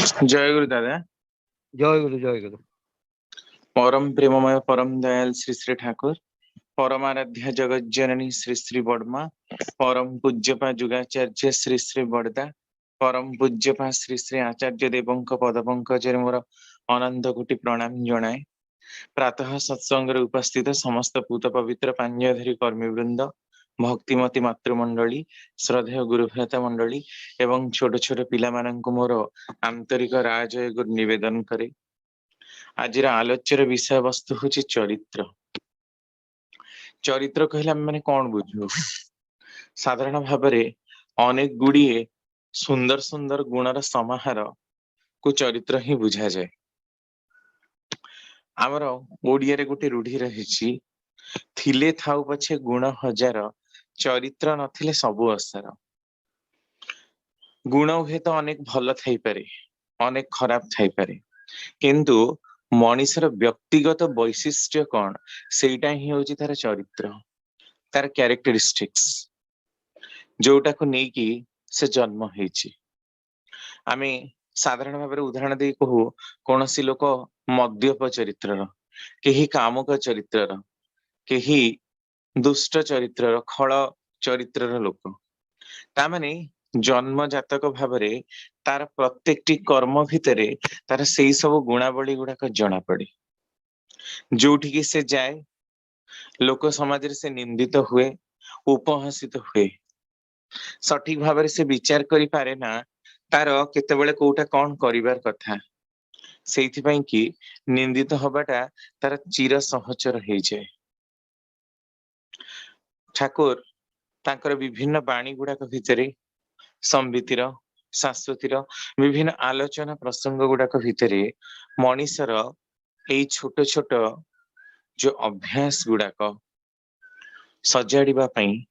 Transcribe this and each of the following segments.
जय गुरु दादा। जय गुरु जय गुरु। परम प्रेममय परम दयाल श्री श्री ठाकुर, परमाराध्या जगत जननी श्री श्री बड़मा, परम पूज्यपा जुगाचार्य श्री श्री बड़दा, परम पूज्यपा श्री श्री आचार्य देवंक पद पंकजरे मोर अनंत कोटि प्रणाम जनाए। प्रातः सत्संग उपस्थित समस्त पूत पवित्र पांजधरी कर्मीवृंद, भक्तिमती मातृमंडली, श्रद्धेय गुरुभ्राता मंडली एवं छोट छोट पिला माननकु मोर आंतरिक राजय गुरु निवेदन करे। आज आलोच्यर विषय वस्तु हूँ चरित्र। चरित्र कहले आम मैंने कौन बुझू? साधारण भाव अनेक गुड़िए सुंदर सुंदर गुणर समाहार को चरित्र ही बुझा जाए। आमर ओडिया रे गोटे रूढ़ी रही, थिले थाउ पछे गुण हजार, चरित्र नथिले सबु असार। गुण हुए तो अनेक भल थाई पारे, अनेक खराब थाई पारे, किंतु मनीषर व्यक्तिगत वैशिष्ट्य कौन, सेटा ही होची तार चरित्र, तार कैरेक्टरिस्टिक्स, जोटा को नेकी से जन्म होईची। आमे साधारण भाव उदाहरण दे कहू, कौन सी लोक मद्यप चरित्र, केही कामुक चरित्र, केही दुष्ट चरित्र, खल चरित्र लोक, तामाने जन्म जातक भाव तार प्रत्येकटी कर्म भितरे तार से सब गुणावली गुड़ाक जना पड़े। जोठी से जाए लोक समाज से निंदित हुए, उपहसित हुए, सठिक भाव से विचार करि पारे ना तार केतेबेले कोटा कौन करिवार कथा, सेइथिपई कि निंदित हबाटा तार चिर सहचर हो जाए। ठाकुर तांकर विभिन्न बाणी गुड़ाक भितरे संबितिर, शाश्वतीर विभिन्न आलोचना प्रसंग गुड़ाक भितरे मनीषर यही छोट छोट जो अभ्यास गुड़ाक सजाड़िबा पई,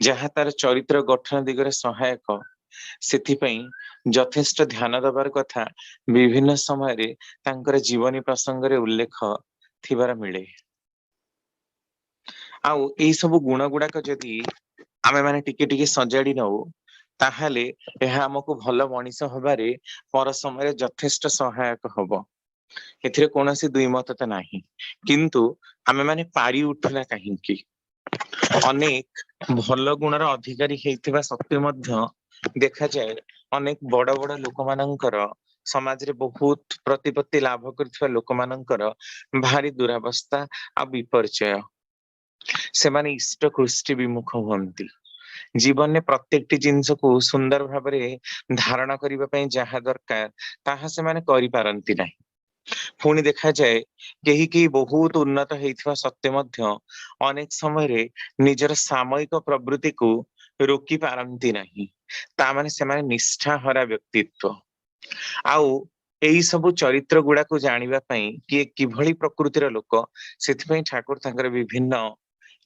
जहाँ तार चरित्र गठन दिगरे सहायक, सेथिपई यथेष्ट ध्यान दबार कथा विभिन्न समय रे तांकर जीवनी प्रसंग रे उल्लेख थिबार मिले। आउ एई सब गुण गुड़ाक जदि आमे माने टिके टिके सजाड़ी नऊ, ताहाले यह हमको भल मनीष हबारे पर समय यथेष्ट सहायक हब। एथिरे कोनोसी दुई मत त नाही, किंतु आमे माने पारी उठना काहींकी? अनेक भल गुणर अधिकारी हेइथिबा सत्वे मध्य देखा जाए अनेक बड़ बड़ लोक मानकर समाज रे बहुत प्रतिपत्ति लाभ करथिबा लोक मानकर भारी दुरावस्था आ विपर्चय। से माने इष्ट कृष्टि विमुख हुअंती। जीवन में प्रत्येकटी जिनस को सुंदर भाव धारण करने जहाँ दरकार ताहा से माने करि पारंती नाही। पुणी देखा जाए केही केही बहुत उन्नत हेइथिबा सत्वे मध्य अनेक समय रे निजर सामयिक प्रवृत्ति को रोकी पारंती नाही। ता माने से माने निष्ठा हरा व्यक्तित्व। आउ एही सबु चरित्र गुड़ा को जानिबा पई कि किभଳି प्रकृतिर लोक, सेथिपई ठाकुर तांकर विभिन्न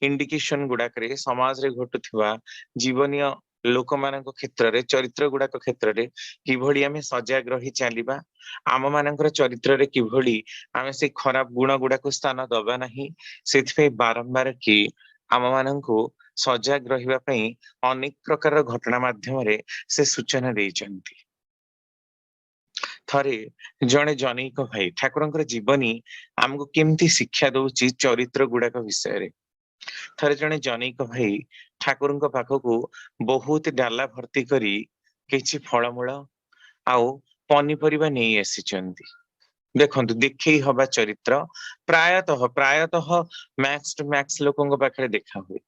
इंडिकेशन गुड़ाक समाज रे घटुथिबा जीवनीय लोक मानक क्षेत्र रे, चरित्र गुड़ाक क्षेत्र रे किभଳି आमे सजग रही चलिबा, आम मानकर चरित्र रे किभଳି आमे से खराब गुण गुड़ाक स्थान दबा नाही, सेथिपई बारंबार कि आम माननको सजग रहिबा पई अनेक प्रकार घटना माध्यम रे से सूचना देइचंती। थरे जणे जनैक भाई ठाकुरंकर जीवनी आमको केमती शिक्षा दउची चरित्र गुड़ाक विषय रे। थरे जणे जनैक भाई ठाकुरंक पाखकू बहुत डाला भर्ती करी किछि फलमूल आउ पनीपरिबा नहीं आसीचंती। देखंतु देखै हबा चरित्र प्रायतः प्रायतः मैक्स टू मैक्स लोकंक पाखरे देखा हुए।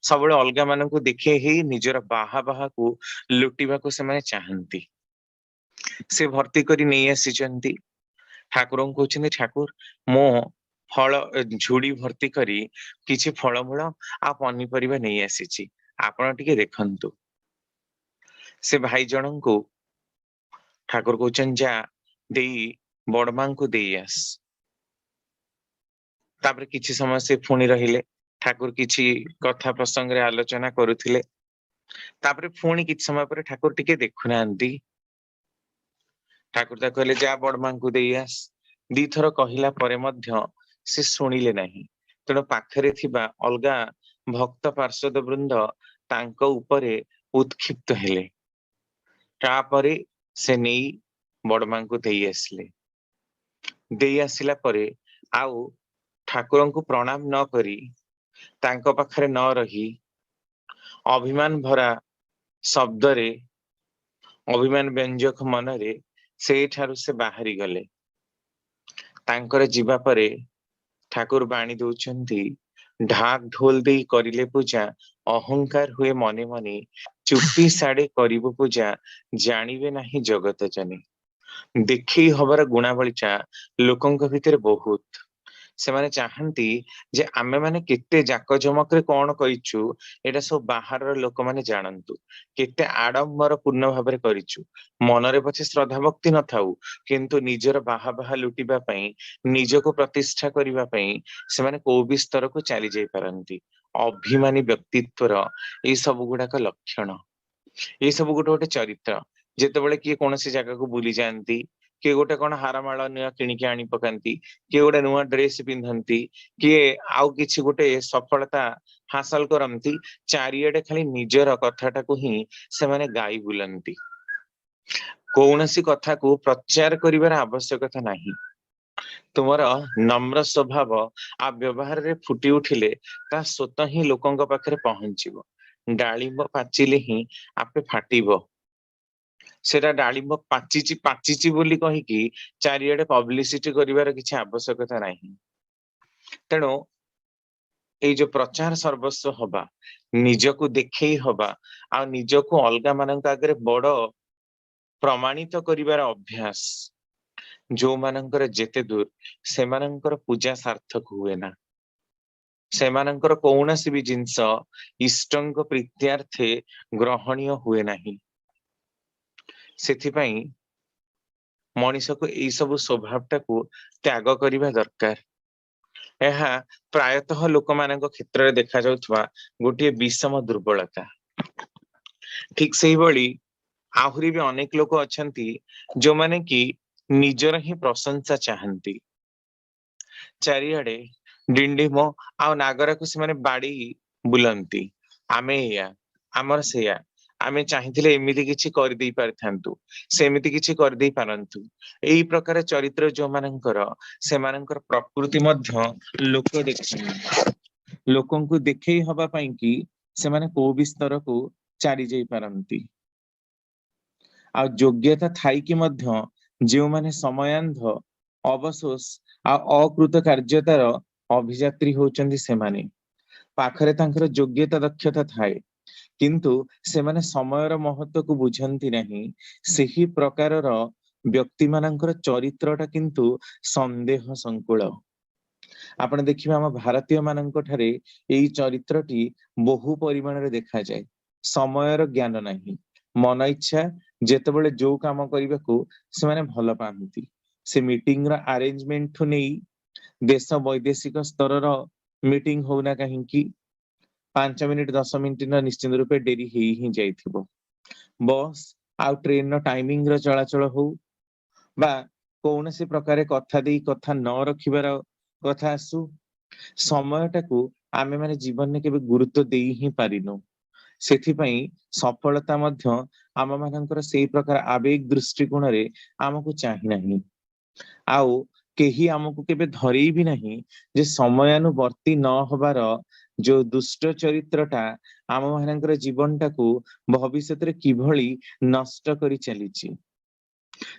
सबले अलगा माननकू देखे ही निजर बाहा बाहा को लुटिबा को से माने चाहंती। से भर्ती करी नहीं आसीचंती। ठाकुर कहते ठाकुर मो फल झुड़ी भर्ती करी किछि फलमूल आ पनीपरिबा नहीं आसीची, आपण टिके देखंतु। से भाई जन को ठाकुर कहचन जा देई बड़मा को देई आस। तापर किछि समय से पुणी रहिले, ठाकुर किछि कथा प्रसंग रे आलोचना करुथिले। तापर पुणी किछि समय पर ठाकुर टिके देखुनांती। ठाकुर ता कहले जा बड़मा को देई आस। दी थर कहिला परे मध्य से सुनिले नाही। तेणु पाखरे थिबा अलगा भक्त पार्षद वृंद तांको उपरे उत्क्षिप्त हेले। तापरे से नहीं बड़मांकु देई आसिले देई आसिला परे आउ ठाकुरंकु प्रणाम न करी तांको पाखरे न रही अभिमान भरा शब्दरे अभिमान व्यंजक मनरे से ठारु से बाहरी गले तांकर जीवा परे ठाकुर बाणी दउछंती ढाक ढोल देई करिले पूजा अहंकार हुए मने मने चुप्पी साड़े करिबो पूजा जानिबे नाही जगत जने देखी हबार गुणावलीटा लोकंक भिତରେ बहुत ସେମାନେ ଚାହାନ୍ତି ଯେ ଆମେ ମାନେ କେତେ ଜାକ ଜମକରେ କଣ କରିଛୁ ଏଟା ସବୁ ବାହାରର ଲୋକମାନେ ଜାଣନ୍ତୁ କେତେ ଆଡମ୍ବର ପୂର୍ଣ୍ଣ ଭାବରେ କରିଛୁ ମନରେ ପଛେ ଶ୍ରଦ୍ଧା ଭକ୍ତି ନଥାଉ କିନ୍ତୁ ନିଜର ବାହା ବାହା ଲୁଟିବା ପାଇଁ ନିଜକୁ ପ୍ରତିଷ୍ଠା କରିବା ପାଇଁ ସେମାନେ କୋଉ ବି ସ୍ତରକୁ ଚାଲି ଯାଇ ପାରନ୍ତି ଅଭିମାନୀ ବ୍ୟକ୍ତିତ୍ୱର ଏଇ ସବୁ ଗୁଡାକ ଲକ୍ଷଣ ଏଇ ସବୁ ଗୋଟେ ଗୋଟେ ଚରିତ୍ର ଯେତେବେଳେ କିଏ କୌଣସି ଜାଗାକୁ ବୁଲି ଯାଆନ୍ତି କିଏ ଗୋଟେ କଣ ହାରମାଳ ନୂଆ କିଣିକି ଆଣି ପକାନ୍ତି କିଏ ଗୋଟେ ନୂଆ ଡ୍ରେସ ପିନ୍ଧନ୍ତି କିଏ ଆଉ କିଛି ଗୋଟେ ସଫଳତା ହାସଲ କରନ୍ତି ଚାରିଆଡେ ଖାଲି ନିଜର କଥାଟାକୁ ହିଁ ସେମାନେ ଗାଇ ବୁଲନ୍ତି କୌଣସି କଥାକୁ ପ୍ରଚାର କରିବାର ଆବଶ୍ୟକତା ନାହିଁ ତୁମର ନମ୍ର ସ୍ୱଭାବ ଆ ବ୍ୟବହାରରେ ଫୁଟି ଉଠିଲେ ତା ସ୍ୱତଃ ହିଁ ଲୋକଙ୍କ ପାଖରେ ପହଞ୍ଚିବ ଡାଳିମ୍ବ ପାଚିଲେ ହିଁ ଆପେ ଫାଟିବ ସେଟା ଡାଳିମ୍ବ ପାଚିଛି ବୋଲି କହିକି ଚାରିଆଡେ ପବ୍ଲିସିଟି କରିବାର କିଛି ଆବଶ୍ୟକତା ନାହିଁ ତେଣୁ ଏଇ ଯୋଉ ପ୍ରଚାର ସର୍ବସ୍ୱ ହବା ନିଜକୁ ଦେଖେଇ ହବା ଆଉ ନିଜକୁ ଅଲଗା ମାନଙ୍କ ଆଗରେ ବଡ ପ୍ରମାଣିତ କରିବାର ଅଭ୍ୟାସ ଯୋଉମାନଙ୍କର ଯେତେ ଦୂର ସେମାନଙ୍କର ପୂଜା ସାର୍ଥକ ହୁଏ ନା ସେମାନଙ୍କର କୌଣସି ବି ଜିନିଷ ଇଷ୍ଟଙ୍କ ପ୍ରୀତ୍ୟାର୍ଥେ ଗ୍ରହଣୀୟ ହୁଏ ନାହିଁ ସେଥିପାଇଁ ମଣିଷକୁ ଏଇ ସବୁ ସ୍ୱଭାବଟାକୁ ତ୍ୟାଗ କରିବା ଦରକାର ଏହା ପ୍ରାୟତଃ ଲୋକମାନଙ୍କ କ୍ଷେତ୍ରରେ ଦେଖାଯାଉଥିବା ଗୋଟିଏ ବିଷମ ଦୁର୍ବଳତା ଠିକ ସେଇଭଳି ଆହୁରି ବି ଅନେକ ଲୋକ ଅଛନ୍ତି ଯୋଉମାନେ କି ନିଜର ହିଁ ପ୍ରଶଂସା ଚାହାନ୍ତି ଚାରିଆଡେ ଡିଣ୍ଡିମ ଆଉ ନାଗରାକୁ ସେମାନେ ବାଡି ବୁଲନ୍ତି ଆମେ ଏଇଆ ଆମର ସେଇଆ ଆମେ ଚାହିଁଥିଲେ ଏମିତି କିଛି କରିଦେଇ ପାରିଥାନ୍ତୁ ସେମିତି କିଛି କରିଦେଇ ପାରନ୍ତୁ ଏଇ ପ୍ରକାର ଚରିତ୍ର ଯୋଉମାନଙ୍କର ସେମାନଙ୍କର ପ୍ରକୃତି ମଧ୍ୟ ଲୋକ ଦେଖନ୍ତି ଲୋକଙ୍କୁ ଦେଖେଇ ହବା ପାଇଁ କି ସେମାନେ କୋଉ ବି ସ୍ତରକୁ ଚାଲି ଯାଇ ପାରନ୍ତି ଆଉ ଯୋଗ୍ୟତା ଥାଇକି ମଧ୍ୟ ଯେଉଁମାନେ ସମୟାନ୍ଧ ଅବଶୋଷ ଆଉ ଅକୃତ କାର୍ଯ୍ୟତାର ଅଭିଯାତ୍ରୀ ହଉଛନ୍ତି ସେମାନେ ପାଖରେ ତାଙ୍କର ଯୋଗ୍ୟତା ଦକ୍ଷତା ଥାଏ କିନ୍ତୁ ସେମାନେ ସମୟର ମହତ୍ୱକୁ ବୁଝନ୍ତି ନାହିଁ ସେହି ପ୍ରକାରର ବ୍ୟକ୍ତି ମାନଙ୍କର ଚରିତ୍ରଟା କିନ୍ତୁ ସନ୍ଦେହ ସଂକୁଳ ଆପଣ ଦେଖିବେ ଆମ ଭାରତୀୟ ମାନଙ୍କ ଠାରେ ଏଇ ଚରିତ୍ରଟି ବହୁ ପରିମାଣରେ ଦେଖାଯାଏ ସମୟର ଜ୍ଞାନ ନାହିଁ ମନ ଇଚ୍ଛା ଯେତେବେଳେ ଯୋଉ କାମ କରିବାକୁ ସେମାନେ ଭଲ ପାଆନ୍ତି ସେ ମିଟିଂ ର ଆରେଞ୍ଜମେଣ୍ଟ ଠୁ ନେଇ ଦେଶ ବୈଦେଶିକ ସ୍ତରର ମିଟିଂ ହଉନା କାହିଁକି 5 ମିନିଟ 10 ମିନିଟ ନିଶ୍ଚିତ ରୂପେ ଡେରି ହେଇ ହିଁ ଯାଇଥିବ ବସ୍ ଆଉ ଟ୍ରେନ ର ଟାଇମିଂ ର ଚଳାଚଳ ହଉ ବା କୌଣସି ପ୍ରକାରେ କଥା ଦେଇ କଥା ନ ରଖିବାର କଥା ଆସୁ ସମୟଟାକୁ ଆମେ ମାନେ ଜୀବନରେ କେବେ ଗୁରୁତ୍ୱ ଦେଇ ହିଁ ପାରିନୁ ସେଥିପାଇଁ ସଫଳତା ମଧ୍ୟ ଆମ ମାନଙ୍କର ସେଇ ପ୍ରକାର ଆବେଗ ଦୃଷ୍ଟିକୋଣରେ ଆମକୁ ଚାହିଁ ନାହିଁ ଆଉ କେହି ଆମକୁ କେବେ ଧରେଇ ବି ନାହିଁ ଯେ ସମୟାନୁବର୍ତ୍ତୀ ନ ହବାର ଯୋଉ ଦୁଷ୍ଟ ଚରିତ୍ରଟା ଆମ ମାନଙ୍କର ଜୀବନଟାକୁ ଭବିଷ୍ୟତରେ କିଭଳି ନଷ୍ଟ କରି ଚାଲିଛି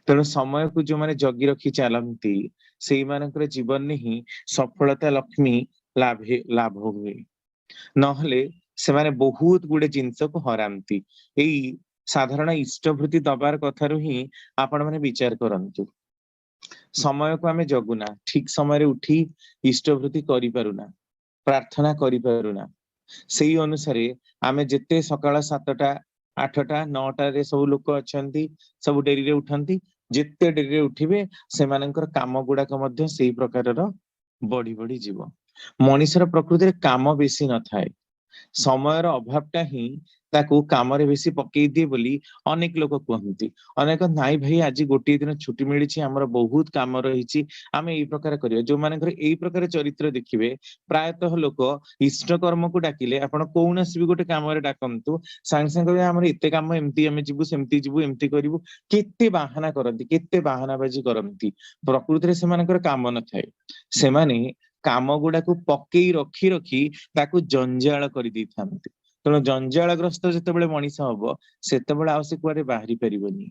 ତେଣୁ ସମୟକୁ ଯୋଉମାନେ ଜଗି ରଖି ଚାଲନ୍ତି ସେଇମାନଙ୍କର ଜୀବନରେ ହିଁ ସଫଳତା ଲକ୍ଷ୍ମୀ ଲାଭ ହୁଏ ନହେଲେ ସେମାନେ ବହୁତ ଗୁଡେ ଜିନିଷକୁ ହରାନ୍ତି ଏଇ ସାଧାରଣ ଇଷ୍ଟଭୃତି ଦବାର କଥାରୁ ହିଁ ଆପଣ ମାନେ ବିଚାର କରନ୍ତୁ ସମୟକୁ ଆମେ ଜଗୁନା ଠିକ ସମୟରେ ଉଠି ଇଷ୍ଟଭୃତି କରିପାରୁନା ପ୍ରାର୍ଥନା କରିପାରୁନା ସେଇ ଅନୁସାରେ ଆମେ ଯେତେ ସକାଳ 7ଟା 8ଟା 9ଟାରେ ସବୁ ଲୋକ ଅଛନ୍ତି ସବୁ ଡେରିରେ ଉଠନ୍ତି ଯେତେ ଡେରିରେ ଉଠିବେ ସେମାନଙ୍କର କାମ ଗୁଡାକ ମଧ୍ୟ ସେଇ ପ୍ରକାରର ବଢି ବଢି ଯିବ ମଣିଷର ପ୍ରକୃତିରେ କାମ ବେଶୀ ନଥାଏ ସମୟର ଅଭାବଟା ହିଁ ताकू काम रे बेसी पकई दिए बोली अनेक लोक कहती। अनेक नाई भाई आज गोटे दिन छुट्टी मिली आमर बहुत काम रही आम यही प्रकार करिया जो मानकर यही प्रकार चरित्र देखिए प्रायतः लोक इष्ट कर्म को डाकिले आपण कौनसी भी गोटे काम डाकंतु सांगे सांगे कहबे हमर एते काम एमती आमे जिबु सेमती जिबु एमती करिवु केते बाहाना करंती केते बाहानाबाजी करंती प्रकृति रे सेमानकर काम न थाए सेमाने काम गुडाକୁ पकेई रखी रखी ताकू जंजाल कर दी थांती तेणु जंजालग्रस्त जेतेबेले मनीष हब सेतेबेले आउ से कुआडे बाहरी परिबनी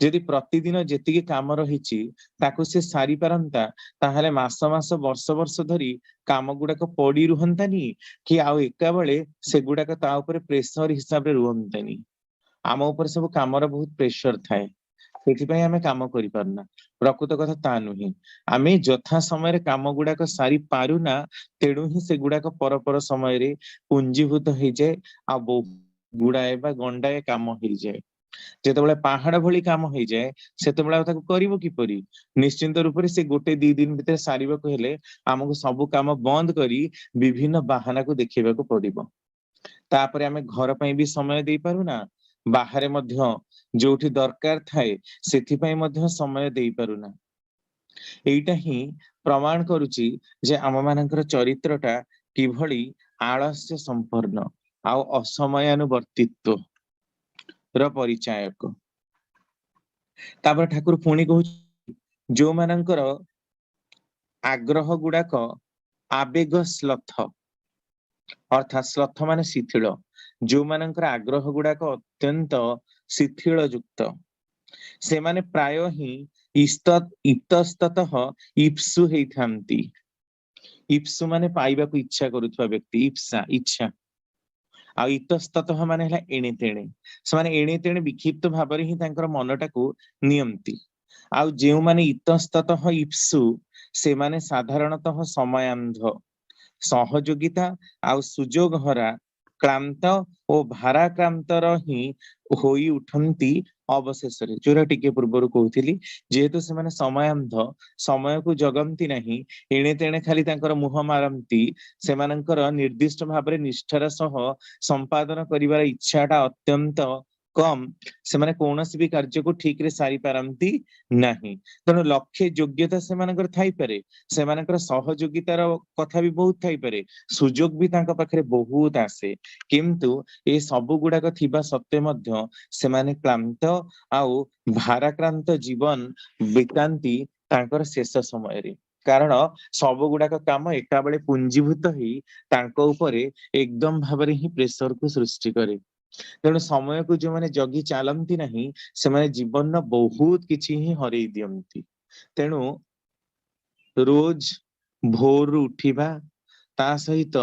यदि प्रतिदिन जेतिकी काम रहिछि ताकू से सारी पारंता ताहले मास मास वर्ष वर्ष धरी काम गुडाक पड़ी रुहंतानी कि आउ एका बेले से गुडाक ता ऊपर प्रेशर हिसाब रे रुहंतानी आम ऊपर सब कामर बहुत प्रेशर थाए सेथिपई आमे काम करि पारना प्रकृत कथा ता नुहे आमे यथा समय रे काम गुडाक सारी पारुना तेणु ही से गुडाक पर पर समय रे पुंजीभूत हो जाए आ बहु गुडाए बा गंडाए काम हो जाए जेतेबेले पहाड़ भली काम हो जाए सेतेबेले ताको करिवो किपरि निश्चिंत रूप से गोटे दी दिन भितर सारिबाको हेले हमको सब काम बंद करी विभिन्न बाहाना को देखिबाको पड़िबो तापरे आमे घर पई भी समय देई पारुना बाहरे मध्य जोठी दरकार थाए सेथिपई मध्य समय देई पारुना एइटा ही प्रमाण करूची जे आम मानकर चरित्रटा किभଳି आलस्य संपन्न आउ असमयानुवर्तित्व र परिचायक तापर ठाकुर पुणी कहू जो मानकर आग्रह गुडाक आवेग स्लथ अर्थात स्लथ माने शिथिल जो मानकर आग्रह गुडाक अत्यंत शिथिल युक्त से माने प्राय ही इतस्ततः इप्सु हेइथांती इप्सु माने पाइबाकू इच्छा करुवा व्यक्ति इप्सा इच्छा आ इतस्ततः माने हला एणे तेणे से माने एणे तेणे विक्षिप्त भाव रे ही तांकर मनटाकू नियंती आउ जेउ माने इतस्ततः इप्सु से माने साधारणतः समयांध सहयोगिता आउ सुजोग हरा क्लांत और भाराक्रांतर ही होई उठंती अवशेष जोरा टिके पूर्वर कहूली जेहेतु से माने समयांध समय को जगंती नहीं एणे तेणे खाली तांकर मुह मारंती सेमानंकर निर्दिष्ट भाव निष्ठार सह संपादन करिवार इच्छाटा अत्यंत कम से माने कौनसी भी कार्य को ठीक रे सारी पारंती नहीं तेणु लक्ष्य योग्यता से मानकर थाई पारे से मानकर सहयोगितार कथा भी बहुत थाई पारे सुजोग भी तांका पाखरे बहुत आसे किंतु ए सब गुडाक थिबा सत्वे मध्य से माने क्लांत आउ भाराक्रांत जीवन बितांती तांकर शेष समय रे कारण सब गुडाक काम एका बेले पुंजीभूत ही तांको उपरे एकदम भाबरे ही प्रेशर को सृष्टि करे तेणु समय को जो माने जगी चलती नहीं से माने जीवन न बहुत किछि ही हरई दियंती तेणु रोज भोर उठिबा ता सहित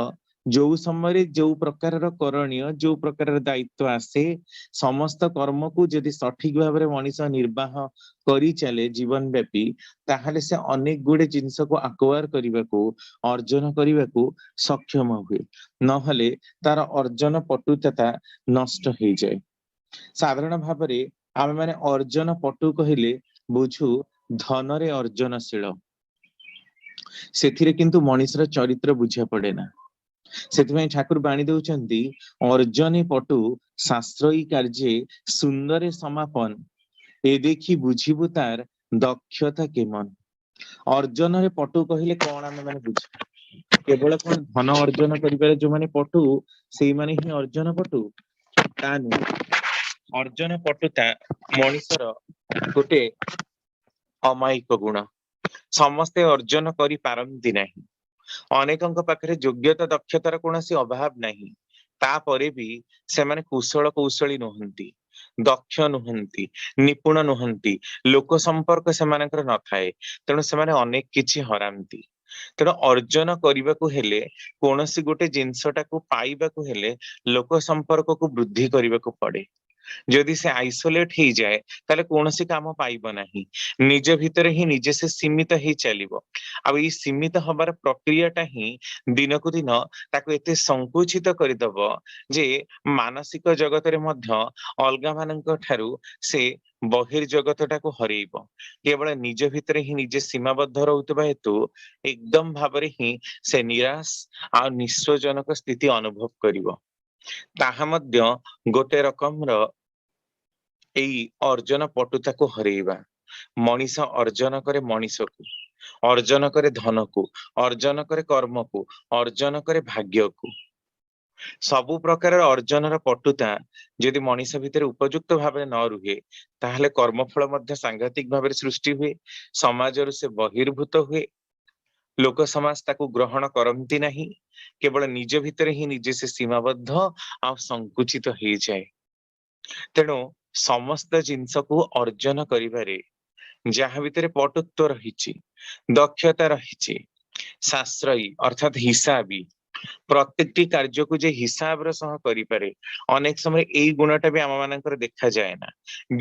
जो समय जो प्रकार करणीय जो प्रकार दायित्व आसे समस्त कर्म को यदि सठिक भाव में मनीष निर्वाह करी चले जीवन व्यापी ताहले से अनेक गुड़े जिनस को आक्वायर करने को अर्जन करने को सक्षम हुए नहले तार अर्जन पटुता नष्ट हो जाए साधारण भाव में आम मैंने अर्जन पटु कहले बुझू धन रे अर्जनशील से किंतु मनीषर चरित्र बुझा पड़े ना से ठाकुर बाणी दौरान अर्जने पटु शास्त्री कार्ये सुंदर समापन ए देखी बुझिबु तार दक्षता केमन अर्जन रे पटु कहले कौन आम मैंने बुझ केवल कौन धन अर्जन करिबार जो माने पटु सेई माने ही अर्जन पटु ता नुह अर्जन पटुता मनीषर गोटे अमायिक गुण समस्ते अर्जन करि पारंती नहीं अनेकଙ୍କ पाखरे योग्यता दक्षतार कोनोसी अभाव नहीं तापरे भी से माने कुशल कौशली नुहंती दक्ष नुहंती निपुण नुहंती लोक संपर्क से मानकर न थाए तेणु से माने अनेक किछि हरांती तेणु अर्जन करने को हेले कोनोसी गोटे जिनसटा को पाइबा को हेले लोक संपर्क को वृद्धि करने को पड़े जदि से आइसोलेट ही जाए ताले कोनोसी काम पाइबो नाही निज भितर ही निजे से सीमित ही चलिबो अब ई सीमित हबार प्रक्रियाटा ही दिन को दिन ताको एते संकुचित करिदबो जे मानसिक जगत रे मध्य अलगा मानक ठारू से बहिर्जगतटा को हरेइबो केवल निज भितर ही निजे सीमाबद्ध रहउतबा हेतु एकदम भाबरे ही से निराश आ निस्वजनक स्थिति अनुभव करिवो ତାହା ମଧ୍ୟ ଗୋଟେ ରକମର ଏଇ ଅର୍ଜନ ପଟୁତାକୁ ହରେଇବା। ମଣିଷ ଅର୍ଜନ କରେ ମଣିଷକୁ, ଅର୍ଜନ କରେ ଧନକୁ, ଅର୍ଜନ କରେ କର୍ମକୁ, ଅର୍ଜନ କରେ ଭାଗ୍ୟକୁ। ସବୁ ପ୍ରକାରର ଅର୍ଜନର ପଟୁତା ଯଦି ମଣିଷ ଭିତରେ ଉପଯୁକ୍ତ ଭାବରେ ନ ରୁହେ, ତାହେଲେ କର୍ମଫଳ ମଧ୍ୟ ସାଂଘାତିକ ଭାବରେ ସୃଷ୍ଟି ହୁଏ, ସମାଜରୁ ସେ ବହିର୍ଭୂତ ହୁଏ, ଲୋକ ସମାଜ ତାକୁ ଗ୍ରହଣ କରନ୍ତି ନାହିଁ, କେବଳ ନିଜ ଭିତରେ ହିଁ ନିଜେ ସେ ସୀମାବଦ୍ଧ ଆଉ ସଂକୁଚିତ ହେଇଯାଏ। ତେଣୁ ସମସ୍ତ ଜିନିଷକୁ ଅର୍ଜନ କରିବାରେ ଯାହା ଭିତରେ ପଟୁତ୍ୱ ରହିଛି, ଦକ୍ଷତା ରହିଛି, ଶାସ୍ତ୍ରୟୀ ଅର୍ଥାତ ହିସାବୀ, ପ୍ରତ୍ୟେକଟି କାର୍ଯ୍ୟକୁ ଯେ ହିସାବର ସହ କରିପାରେ, ଅନେକ ସମୟ ଏଇ ଗୁଣଟା ବି ଆମ ମାନଙ୍କର ଦେଖାଯାଏ ନା।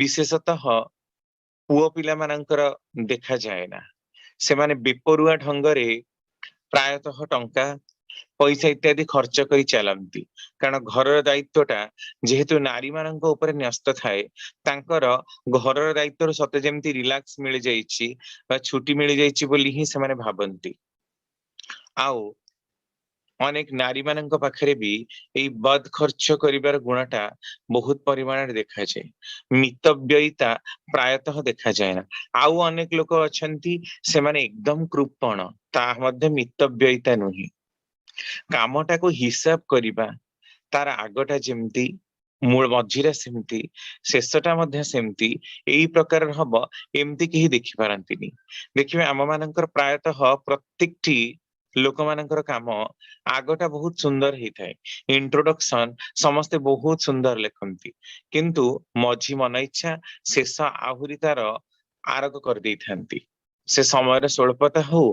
ବିଶେଷତଃ ପୁଅ ପିଲାମାନଙ୍କର ଦେଖାଯାଏ ନା। ସେମାନେ ବେପରୁଆ ଢଙ୍ଗରେ ପ୍ରାୟତଃ ଟଙ୍କା ପଇସା ଇତ୍ୟାଦି ଖର୍ଚ୍ଚ କରି ଚାଲନ୍ତି, କାରଣ ଘରର ଦାୟିତ୍ୱଟା ଯେହେତୁ ନାରୀ ମାନଙ୍କ ଉପରେ ନ୍ୟସ୍ତ ଥାଏ, ତାଙ୍କର ଘରର ଦାୟିତ୍ୱରୁ ସତେ ଯେମିତି ରିଲାକ୍ସ ମିଳିଯାଇଛି ବା ଛୁଟି ମିଳିଯାଇଛି ବୋଲି ହିଁ ସେମାନେ ଭାବନ୍ତି। ଆଉ ଅନେକ ନାରୀ ମାନଙ୍କ ପାଖରେ ବି ଏଇ ବଦ ଖର୍ଚ୍ଚ କରିବାର ଗୁଣଟା ବହୁତ ପରିମାଣରେ ଦେଖାଯାଏ। ମିତବ୍ୟୟିତା ପ୍ରାୟତଃ ଦେଖାଯାଏ ନା। ଆଉ ଅନେକ ଲୋକ ଅଛନ୍ତି, ସେମାନେ ଏକଦମ କୃପଣ, ତାହା ମଧ୍ୟ ମିତବ୍ୟୟିତା ନୁହେଁ। କାମଟାକୁ ହିସାବ କରିବା, ତାର ଆଗଟା ଯେମିତି, ମୂଳ ମଝିରେ ସେମିତି, ଶେଷଟା ମଧ୍ୟ ସେମିତି, ଏଇ ପ୍ରକାରର ହବ, ଏମିତି କେହି ଦେଖିପାରନ୍ତିନି। ଦେଖିବେ ଆମ ମାନଙ୍କର ପ୍ରାୟତଃ ପ୍ରତ୍ୟେକଟି ଲୋକମାନଙ୍କର କାମ ଆଗଟା ବହୁତ ସୁନ୍ଦର ହେଇଥାଏ, ଇଣ୍ଟ୍ରୋଡକ୍ସନ ସମସ୍ତେ ବହୁତ ସୁନ୍ଦର ଲେଖନ୍ତି, କିନ୍ତୁ ମଝି ମନ ଇଚ୍ଛା, ଶେଷ ଆହୁରି ତାର ଆରକ କରିଦେଇଥାନ୍ତି। ସେ ସମୟର ସ୍ୱଳ୍ପତା ହଉ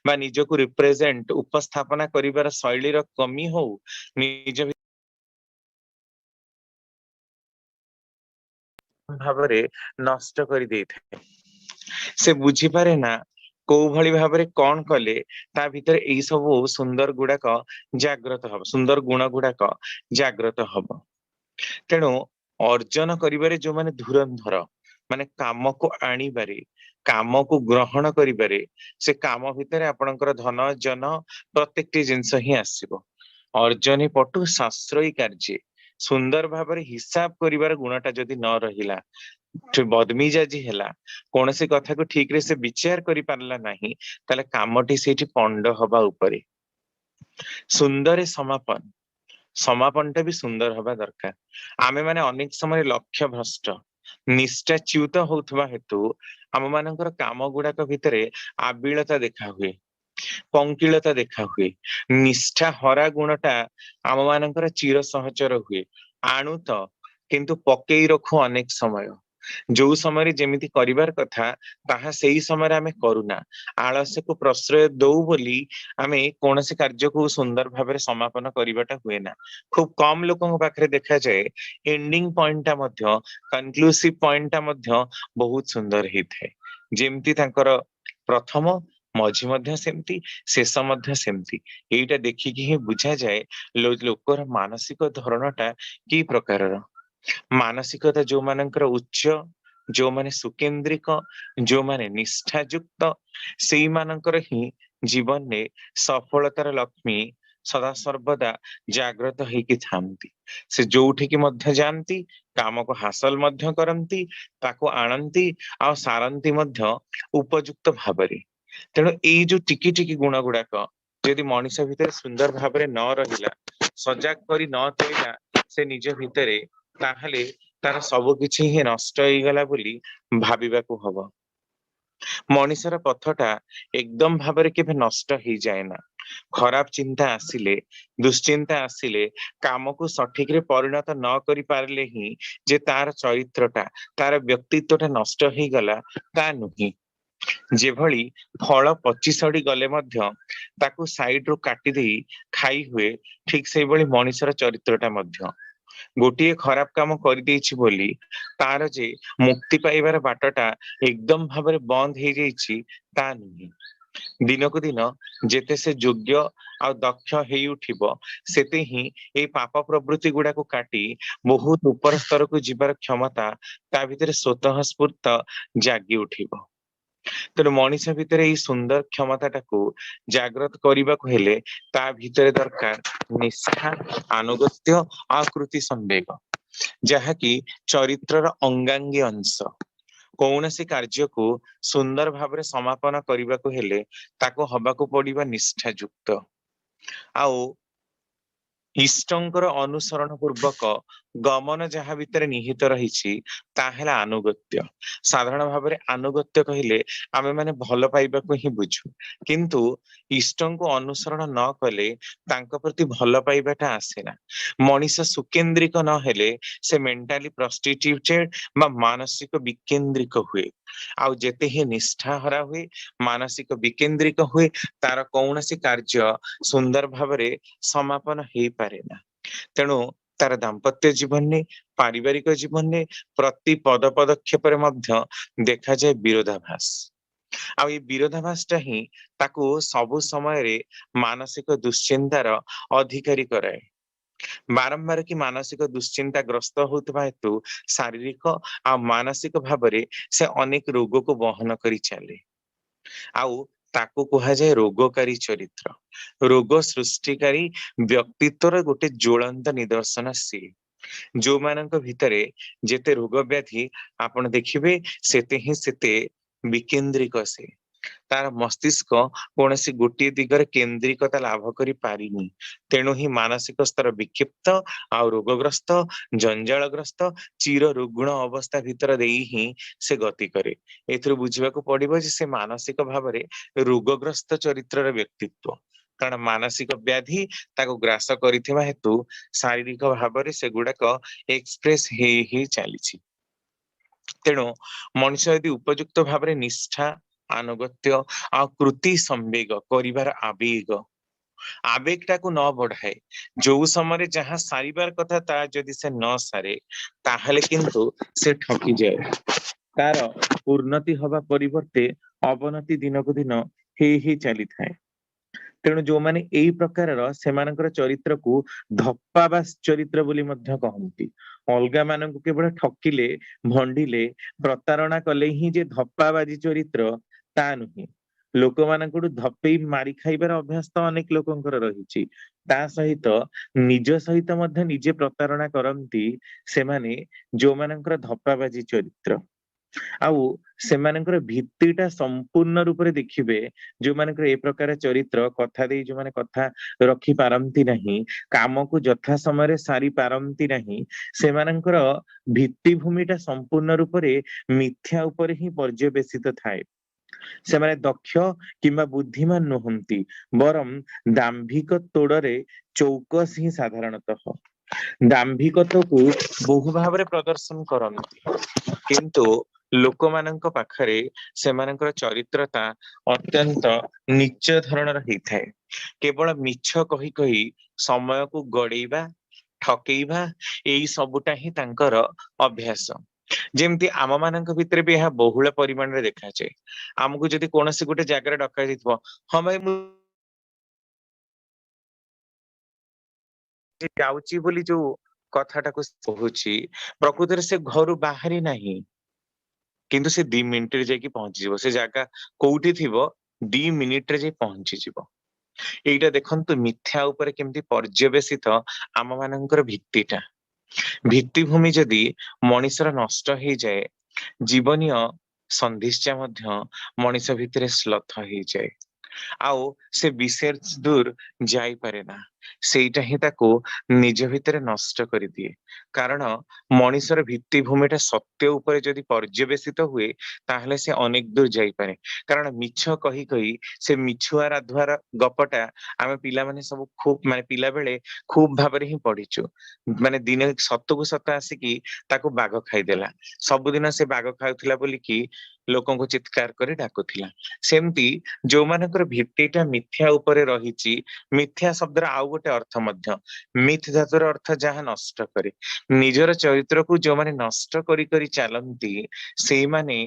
ବା ନିଜକୁ ରିପ୍ରେଜେଣ୍ଟ ଉପସ୍ଥାପନା କରିବାର ଶୈଳୀର କମି ହଉ, ନିଜ ଭାବରେ ନଷ୍ଟ କରିଦେଇଥାଏ। ସେ ବୁଝିପାରେ ନା କୋଉ ଭଳି ଭାବରେ କଣ କଲେ ତା ଭିତରେ ଏଇ ସବୁ ସୁନ୍ଦର ଗୁଡାକ ଜାଗ୍ରତ ହବ, ସୁନ୍ଦର ଗୁଣ ଗୁଡାକ ଜାଗ୍ରତ ହବ। ତେଣୁ ଅର୍ଜନ କରିବାରେ ଯୋଉମାନେ ଧୁରନ୍ଧର, ମାନେ କାମକୁ ଆଣିବାରେ, କାମକୁ ଗ୍ରହଣ କରିବାରେ, ସେ କାମ ଭିତରେ ଆପଣଙ୍କର ଧନ ଜନ ପ୍ରତ୍ୟେକଟି ଜିନିଷ ହିଁ ଆସିବ। ଅର୍ଜନୀ ପଟୁ ଶାସ୍ତ୍ରୟୀ କାର୍ଯ୍ୟ, ସୁନ୍ଦର ଭାବରେ ହିସାବ କରିବାର ଗୁଣଟା ଯଦି ନ ରହିଲା, ବଦମିଜାଜି ହେଲା, କୌଣସି କଥାକୁ ଠିକ ରେ ସେ ବିଚାର କରିପାରିଲା ନାହିଁ, ତାହେଲେ କାମଟି ସେଇଠି ପଣ୍ଡ ହବା ଉପରେ। ସୁନ୍ଦର ସମାପନ, ସମାପନଟା ବି ସୁନ୍ଦର ହବା ଦରକାର। ଆମେ ମାନେ ଅନେକ ସମୟରେ ଲକ୍ଷ୍ୟ ଭ୍ରଷ୍ଟ, ନିଷ୍ଠାଚ୍ୟୁତ ହଉଥିବା ହେତୁ ଆମ ମାନଙ୍କର କାମ ଗୁଡାକ ଭିତରେ ଆବିଳତା ଦେଖା ହୁଏ, ପଙ୍କିଳତା ଦେଖା ହୁଏ, ନିଷ୍ଠା ହରା ଗୁଣଟା ଆମ ମାନଙ୍କର ଚିର ସହଚର ହୁଏ। ଆଣୁ ତ, କିନ୍ତୁ ପକେଇ ରଖୁ ଅନେକ ସମୟ। ଯୋଉ ସମୟରେ ଯେମିତି କରିବାର କଥା, ତାହା ସେଇ ସମୟରେ ଆମେ କରୁନା। ଆଳସ୍ୟକୁ ପ୍ରଶ୍ରୟ ଦଉ ବୋଲି ଆମେ କୌଣସି କାର୍ଯ୍ୟକୁ ସୁନ୍ଦର ଭାବରେ ସମାପନ କରିବାଟା ହୁଏ ନା। ଖୁବ କମ ଲୋକଙ୍କ ପାଖରେ ଦେଖାଯାଏ ଏଣ୍ଡିଙ୍ଗ ପଏଣ୍ଟଟା ମଧ୍ୟ, କନକ୍ଲୁସିଭ ପଏଣ୍ଟଟା ମଧ୍ୟ ବହୁତ ସୁନ୍ଦର ହେଇଥାଏ। ଯେମିତି ତାଙ୍କର ପ୍ରଥମ, ମଝି ମଧ୍ୟ ସେମିତି, ଶେଷ ମଧ୍ୟ ସେମିତି। ଏଇଟା ଦେଖିକି ହିଁ ବୁଝାଯାଏ ଲୋକର ମାନସିକ ଧରଣଟା କି ପ୍ରକାରର। ମାନସିକତା ଯୋଉମାନଙ୍କର ଉଚ୍ଚ, ଯୋଉମାନେ ସୁକେନ୍ଦ୍ରିକ, ଯୋଉମାନେ ନିଷ୍ଠାଯୁକ୍ତ, ସେଇମାନଙ୍କର ହିଁ ଜୀବନରେ ସଫଳତାର ଲକ୍ଷ୍ମୀ ସଦା ସର୍ବଦା ଜାଗ୍ରତ ହେଇକି ଥାନ୍ତି। ସେ ଯୋଉଠିକି ମଧ୍ୟ ଯାଆନ୍ତି, କାମକୁ ହାସଲ ମଧ୍ୟ କରନ୍ତି, ତାକୁ ଆଣନ୍ତି ଆଉ ସାରନ୍ତି ମଧ୍ୟ ଉପଯୁକ୍ତ ଭାବରେ। ତେଣୁ ଏଇ ଯୋଉ ଟିକି ଟିକି ଗୁଣ ଗୁଡାକ ଯଦି ମଣିଷ ଭିତରେ ସୁନ୍ଦର ଭାବରେ ନ ରହିଲା, ସଜାଗ କରି ନ ତୋଳିଲା ସେ ନିଜ ଭିତରେ, ତାହେଲେ ତାର ସବୁ କିଛି ହିଁ ନଷ୍ଟ ହେଇଗଲା ବୋଲି ଭାବିବାକୁ ହବ। ମଣିଷର ପଥଟା ଏକଦମ ଭାବରେ କେବେ ନଷ୍ଟ ହେଇଯାଏ ନା। ଖରାପ ଚିନ୍ତା ଆସିଲେ, ଦୁଶ୍ଚିନ୍ତା ଆସିଲେ, କାମକୁ ସଠିକରେ ପରିଣତ ନ କରି ପାରିଲେ ହିଁ ଯେ ତାର ଚରିତ୍ରଟା, ତାର ବ୍ୟକ୍ତିତ୍ୱଟା ନଷ୍ଟ ହେଇଗଲା, ତା ନୁହେଁ। ଯେଭଳି ଫଳ ପଚି ସଢି ଗଲେ ମଧ୍ୟ ତାକୁ ସାଇଡ ରୁ କାଟି ଦେଇ ଖାଇ ହୁଏ, ଠିକ ସେଇଭଳି ମଣିଷର ଚରିତ୍ରଟା ମଧ୍ୟ। ଗୋଟିଏ ଖରାପ କାମ କରିଦେଇଛି ବୋଲି ତାର ଯେ ମୁକ୍ତି ପାଇବାର ବାଟଟା ଏକଦମ ଭାବରେ ବନ୍ଦ ହେଇଯାଇଛି, ତା ନୁହେଁ। ଦିନକୁ ଦିନ ଯେତେ ସେ ଯୋଗ୍ୟ ଆଉ ଦକ୍ଷ ହେଇ ଉଠିବ, ସେତେ ହିଁ ଏଇ ପାପ ପ୍ରବୃତ୍ତି ଗୁଡାକୁ କାଟି ବହୁତ ଉପର ସ୍ତରକୁ ଯିବାର କ୍ଷମତା ତା ଭିତରେ ସ୍ୱତଃ ସ୍ଫୂର୍ତ୍ତ ଜାଗି ଉଠିବ। ତେଣୁ ମଣିଷ ଭିତରେ ଏଇ ସୁନ୍ଦର କ୍ଷମତାଟାକୁ ଜାଗ୍ରତ କରିବାକୁ ହେଲେ ତା ଭିତରେ ଦରକାର ନିଷ୍ଠା, ଆନୁଗତ୍ୟ ଆଉ କୃତି ସମ୍ବେଗ, ଯାହାକି ଚରିତ୍ରର ଅଙ୍ଗାଙ୍ଗୀ ଅଂଶ। କୌଣସି କାର୍ଯ୍ୟକୁ ସୁନ୍ଦର ଭାବରେ ସମାପନ କରିବାକୁ ହେଲେ ତାକୁ ହବାକୁ ପଡିବ ନିଷ୍ଠାଯୁକ୍ତ। ଆଉ ଇଷ୍ଟଙ୍କର ଅନୁସରଣ ପୂର୍ବକ ଗମନ ଯାହା ଭିତରେ ନିହିତ ରହିଛି ତାହା ହେଲା ଆନୁଗତ୍ୟ। ସାଧାରଣ ଭାବରେ ଆନୁଗତ୍ୟ କହିଲେ ଆମେ ମାନେ ଭଲ ପାଇବାକୁ ହିଁ ବୁଝୁ, କିନ୍ତୁ ଇଷ୍ଟଙ୍କୁ ଅନୁସରଣ ନ କଲେ ତାଙ୍କ ପ୍ରତି ଭଲ ପାଇବାଟା ଆସେ ନା। ମଣିଷ ସୁକେନ୍ଦ୍ରିକ ନହେଲେ ସେ ମେଣ୍ଟାଲି ପ୍ରଷ୍ଟିଟ୍ୟୁଟେଡ ବା ମାନସିକ ବିକେନ୍ଦ୍ରିକ ହୁଏ। ଆଉ ଯେତେ ହିଁ ନିଷ୍ଠା ହରା ହୁଏ, ମାନସିକ ବିକେନ୍ଦ୍ରିକ ହୁଏ, ତାର କୌଣସି କାର୍ଯ୍ୟ ସୁନ୍ଦର ଭାବରେ ସମାପନ ହେଇପାରେ ନା। ତେଣୁ ତାର ଦାମ୍ପତ୍ୟ ଜୀବନରେ, ପାରିବାରିକ ଜୀବନରେ ପ୍ରତି ପଦ ପଦକ୍ଷେପରେ ମଧ୍ୟ ଦେଖାଯାଏ ବିରୋଧାଭାସ। ଆଉ ଏଇ ବିରୋଧାଭାସଟା ହିଁ ତାକୁ ସବୁ ସମୟରେ ମାନସିକ ଦୁଶ୍ଚିନ୍ତାର ଅଧିକାରୀ କରାଏ। ବାରମ୍ବାର କି ମାନସିକ ଦୁଶ୍ଚିନ୍ତା ଗ୍ରସ୍ତ ହଉଥିବା ହେତୁ ଶାରୀରିକ ଆଉ ମାନସିକ ଭାବରେ ସେ ଅନେକ ରୋଗକୁ ବହନ କରି ଚାଲେ। ଆଉ ତାକୁ କୁହାଯାଏ ରୋଗକାରୀ ଚରିତ୍ର। ରୋଗ ସୃଷ୍ଟିକାରୀ ବ୍ୟକ୍ତିତ୍ୱର ଗୋଟେ ଜ୍ୱଳନ୍ତ ନିଦର୍ଶନ ସିଏ। ଯୋଉମାନଙ୍କ ଭିତରେ ଯେତେ ରୋଗ ବ୍ୟାଧି ଆପଣ ଦେଖିବେ ସେତେ ହିଁ ସେତେ ବିକେନ୍ଦ୍ରିକ ସେ। ତାର ମସ୍ତିଷ୍କ କୌଣସି ଗୋଟିଏ ଦିଗରେ କେନ୍ଦ୍ରିକତା ଲାଭ କରି ପାରିନି। ତେଣୁ ହିଁ ମାନସିକ ସ୍ତର ବିକ୍ଷିପ୍ତ ଆଉ ରୋଗଗ୍ରସ୍ତ, ଜଞ୍ଜାଳଗ୍ରସ୍ତ, ଚିର ରୁଗ୍ଣ ଅବସ୍ଥା ଭିତର ଦେଇ ହିଁ ସେ ଗତି କରେ। ଏଥିରୁ ବୁଝିବାକୁ ପଡିବ ଯେ ସେ ମାନସିକ ଭାବରେ ରୋଗଗ୍ରସ୍ତ ଚରିତ୍ରର ବ୍ୟକ୍ତିତ୍ବ। କାରଣ ମାନସିକ ବ୍ୟାଧି ତାକୁ ଗ୍ରାସ କରିଥିବା ହେତୁ ଶାରୀରିକ ଭାବରେ ସେଗୁଡାକ ଏକ୍ସପ୍ରେସ ହେଇ ହେଇ ଚାଲିଛି। ତେଣୁ ମଣିଷ ଯଦି ଉପଯୁକ୍ତ ଭାବରେ ନିଷ୍ଠା, ଆନୁଗତ୍ୟ ଆଉ କୃତି ସମ୍ବେଗ କରିବାର ଆବେଗଟାକୁ ନ ବଢାଏ, ଯୋଉ ସମୟରେ ଯାହା ସାରିବାର କଥା ତାହା ଯଦି ସେ ନ ସାରେ, ତାହେଲେ କିନ୍ତୁ ସେ ଠକିଯାଏ। ତାର ଉନ୍ନତି ହବା ପରିବର୍ତ୍ତେ ଅବନତି ଦିନକୁ ଦିନ ହେଇ ହେଇ ଚାଲିଥାଏ। ତେଣୁ ଯୋଉମାନେ ଏଇ ପ୍ରକାରର, ସେମାନଙ୍କର ଚରିତ୍ରକୁ ଧପ୍ପାବାସ ଚରିତ୍ର ବୋଲି ମଧ୍ୟ କହନ୍ତି। ଅଲଗା ମାନଙ୍କୁ କେବଳ ଠକିଲେ, ଭଣ୍ଡିଲେ, ପ୍ରତାରଣା କଲେ ହିଁ ଯେ ଧପ୍ପାବାଜି ଚରିତ୍ର, ତା ନୁହେଁ। ଲୋକମାନଙ୍କଠୁ ଧପେଇ ମାରି ଖାଇବାର ଅଭ୍ୟାସ ତ ଅନେକ ଲୋକଙ୍କର ରହିଛି। ତା ସହିତ ନିଜ ସହିତ ମଧ୍ୟ ନିଜେ ପ୍ରତାରଣା କରନ୍ତି ସେମାନେ, ଯୋଉମାନଙ୍କର ଧପ୍ପାବାଜି ଚରିତ୍ର। ଆଉ ସେମାନଙ୍କର ଭିତ୍ତିଟା ସମ୍ପୂର୍ଣ୍ଣ ରୂପରେ ଦେଖିବେ, ଯୋଉମାନଙ୍କର ଏ ପ୍ରକାର ଚରିତ୍ର, କଥା ଦେଇ ଯୋଉମାନେ କଥା ରଖି ପାରନ୍ତି ନାହିଁ, କାମକୁ ଯଥା ସମୟରେ ସାରି ପାରନ୍ତି ନାହିଁ, ସେମାନଙ୍କର ଭିତ୍ତିଭୂମିଟା ସମ୍ପୂର୍ଣ୍ଣ ରୂପରେ ମିଥ୍ୟା ଉପରେ ହିଁ ପର୍ଯ୍ୟବେସିତ ଥାଏ। ସେମାନେ ଦକ୍ଷ କିମ୍ବା ବୁଦ୍ଧିମାନ ନୁହନ୍ତି, ବରଂ ଦାମ୍ଭିକ ତୋଡ଼ରେ ଚୌକସ ହିଁ ସାଧାରଣତଃ। ଦାମ୍ଭିକତାକୁ ବହୁ ଭାବରେ ପ୍ରଦର୍ଶନ କରନ୍ତି, କିନ୍ତୁ ଲୋକମାନଙ୍କ ପାଖରେ ସେମାନଙ୍କର ଚରିତ୍ରତା ଅତ୍ୟନ୍ତ ନୀଚ ଧରଣର ହେଇଥାଏ। କେବଳ ମିଛ କହି କହି ସମୟକୁ ଗଡେଇବା, ଠକେଇବା, ଏଇ ସବୁଟା ହିଁ ତାଙ୍କର ଅଭ୍ୟାସ। ଯେମିତି ଆମ ମାନଙ୍କ ଭିତରେ ବି ଏହା ବହୁଳ ପରିମାଣରେ ଦେଖାଯାଏ। ଆମକୁ ଯଦି କୌଣସି ଗୋଟେ ଜାଗାରେ ଡକାଯାଇଥିବ, ହଁ ଭାଇ ମୁଁ ଯାଉଛି ବୋଲି ଯୋଉ କଥାଟାକୁ କହୁଛି, ପ୍ରକୃତରେ ସେ ଘରୁ ବାହାରି ନାହିଁ, କିନ୍ତୁ ସେ 2 ମିନିଟରେ ଯାଇକି ପହଞ୍ଚିଯିବ। ସେ ଜାଗା କୋଉଠି ଥିବ, 2 ମିନିଟରେ ଯାଇ ପହଞ୍ଚିଯିବ। ଏଇଟା ଦେଖନ୍ତୁ ମିଥ୍ୟା ଉପରେ କେମିତି ପର୍ଯ୍ୟବେସିତ ଆମ ମାନଙ୍କର ଭିତ୍ତିଟା। ଭିତ୍ତିଭୂମି ଯଦି ମଣିଷର ନଷ୍ଟ ହେଇଯାଏ, ଜୀବନୀୟ ସନ୍ଧିଶ୍ଚା ମଧ୍ୟ ମଣିଷ ଭିତରେ ଶ୍ଲଥ ହେଇଯାଏ। ଆଉ ସେ ବିଶେଷ ଦୂର ଯାଇପାରେ ନା। ସେଇଟା ହିଁ ତାକୁ ନିଜ ଭିତରେ ନଷ୍ଟ କରିଦିଏ। କାରଣ ମଣିଷର ଭିତ୍ତିଭୂମିଟା ସତ୍ୟ ଉପରେ ଯଦି ପର୍ଯ୍ୟବେସିତ ହୁଏ, ତାହେଲେ ସେ ଅନେକ ଦୂର ଯାଇପାରେ। କାରଣ ମିଛ କହି କହି ସେ ମିଛୁଆ ରାଧୁଆର ଗପଟା ଆମେ ପିଲାମାନେ ସବୁ ଖୁବ, ମାନେ ପିଲା ବେଳେ ଖୁବ ଭାବରେ ହିଁ ପଢିଛୁ। ମାନେ ଦିନେ ସତକୁ ସତ ଆସିକି ତାକୁ ବାଘ ଖାଇଦେଲା। ସବୁଦିନ ସେ ବାଘ ଖାଉଥିଲା ବୋଲିକି ଲୋକଙ୍କୁ ଚିତ୍କାର କରି ଡାକୁଥିଲା। ସେମିତି ଯୋଉମାନଙ୍କର ଭିତ୍ତିଟା ମିଥ୍ୟା ଉପରେ ରହିଛି, ମିଥ୍ୟା ଶବ୍ଦର ଆଉ ଗୋଟେ ଅର୍ଥ ମଧ୍ୟ, ମିଥ୍ ଧାତୁର ଅର୍ଥ ଯାହା ନଷ୍ଟ କରେ। ନିଜର ଚରିତ୍ରକୁ ଯୋଉମାନେ ନଷ୍ଟ କରି କରି ଚାଲନ୍ତି, ସେଇମାନେ